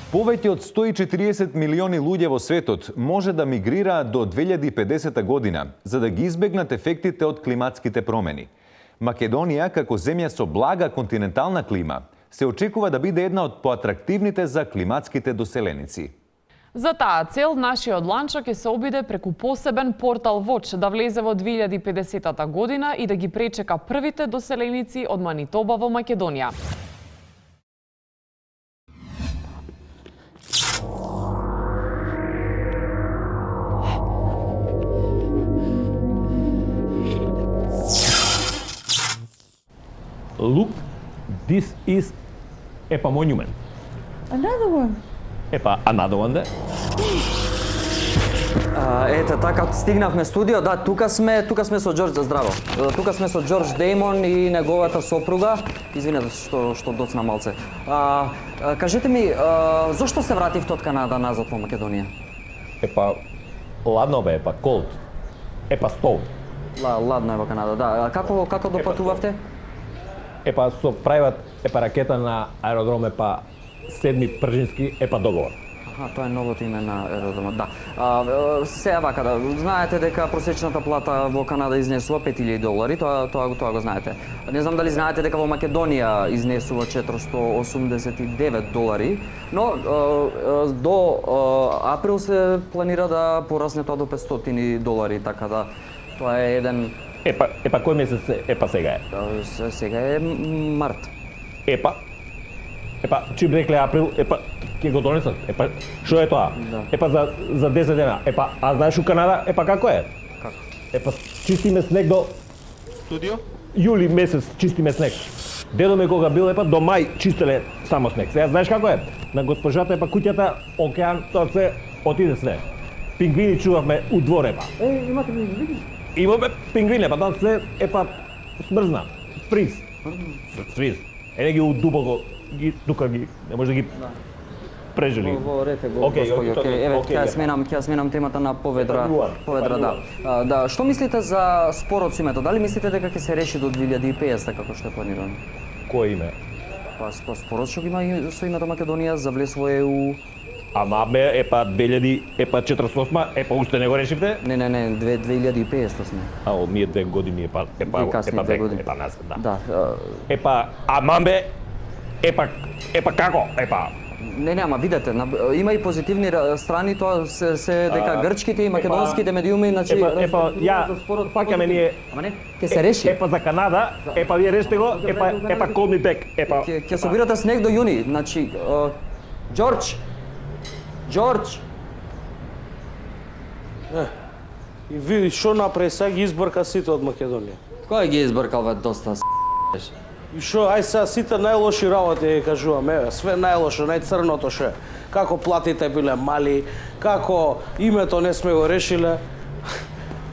Повеќе од 140 милиони луѓе во светот може да мигрираат до 2050 година за да ги избегнат ефектите од климатските промени. Македонија, како земја со блага континентална клима, се очекува да биде една од поатрактивните за климатските доселеници. За таа цел, нашиот Ланчо ќе се обиде преку посебен портал Watch да влезе во 2050 година и да ги пречека првите доселеници од Манитоба во Македонија. Look, this is a monument. Another one. Another one there. Ете, така стигнавме студио. Да, тука сме со Џорџ, здраво. Тука сме со Џорџ Деймон и неговата сопруга. Извинете што доцна малце. Кажете ми, зошто се вративте од Канада назад во Македонија? Ладно бе, cold. Стол. Ладно е во Канада, да. Како допатувавте? Со private ракета на аеродром 7 Пржински договор. Тоа е новото име на аеродромот, да. Сега вака, да, знаете дека просечната плата во Канада изнесува $5,000, тоа го знаете. Не знам дали знаете дека во Македонија изнесува $489, но до април се планира да порасне тоа до $500, така да тоа е еден... Кој месец сега е? Сега е март. Чим рекле април, ќе го донесат. Што е тоа? Да. За 10 дена. А знаеш у Канада, како е? Како? Чистиме снег до... Студио? Јули месец чистиме снег. Дедо ме кога бил, до мај чистеле само снег. Сега знаеш како е? На госпожата, куќата, океан, тоа се отиде снег. Пингвини чувавме у двор, Имате пингвини? Имаме пингвини, тоа се, смрзна. Фриз. Не ги удубоко, тука ги, не може да ги прежели. Говорете го, господјо. Ќе сменам темата на поведра, да. Да, што мислите за спорот со името? Дали мислите дека ќе се реши до 2050 како што е планирано? Кој име? Спорот што ги има со името Македонија за влез во ЕУ. Ама бе, 2048, уште не го решивте? Не, 2050 сме. Ние 2 години, назад, да. Ама бе, како? Не, ама видете, има и позитивни страни, тоа се дека грчките и македонските медиуми, значи... Факаме ние... Ама не, ќе се реши. За Канада, вие решите го, call me back, Ќе собирате снег до јуни, значи... Џорџ! И види што направи сега ги избрка сите од Македонија. Кој ги избркал бе доста И што, ај сега сите најлоши работи ја кажуваме, све најлошо, најцрното што е. Како платите биле мали, како името не сме го решиле.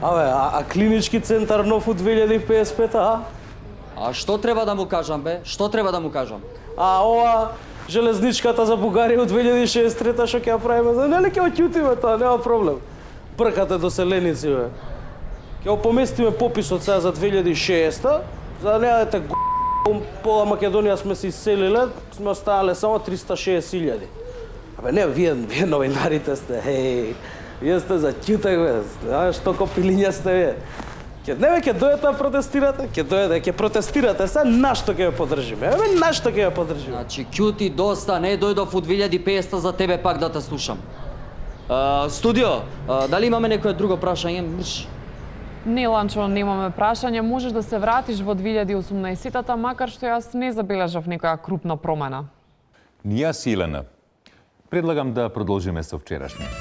А клинички центар нов у 2055, а? А што треба да му кажам бе? Што треба да му кажам? А ова железничката за Бугарија у 2063 што ќе ја правиме, нели ќе оќутиме тоа, нема проблем. Бркате доселеници бе. Ќе опоместиме пописот сега за 2060, за да не јадете пола Македонија сме се иселиле, сме останале само 360.000. Абе не, вие новинарите сте, вие сте за ќутек бе, знаеш, толку пилиња сте вие. Ќе дојдете да протестирате, ќе протестирате, сега нашто ќе ја поддржиме, нашто ќе ја поддржиме. Значи, ќути доста, не дојдов у 2050 за тебе пак да те слушам. Студио, дали имаме некое друго прашање? Не, Ланчо, немаме прашање. Можеш да се вратиш во 2018-та, макар што јас не забележав некоја крупна промена. Ни јас, Илена. Предлагам да продолжиме со вчерашниот.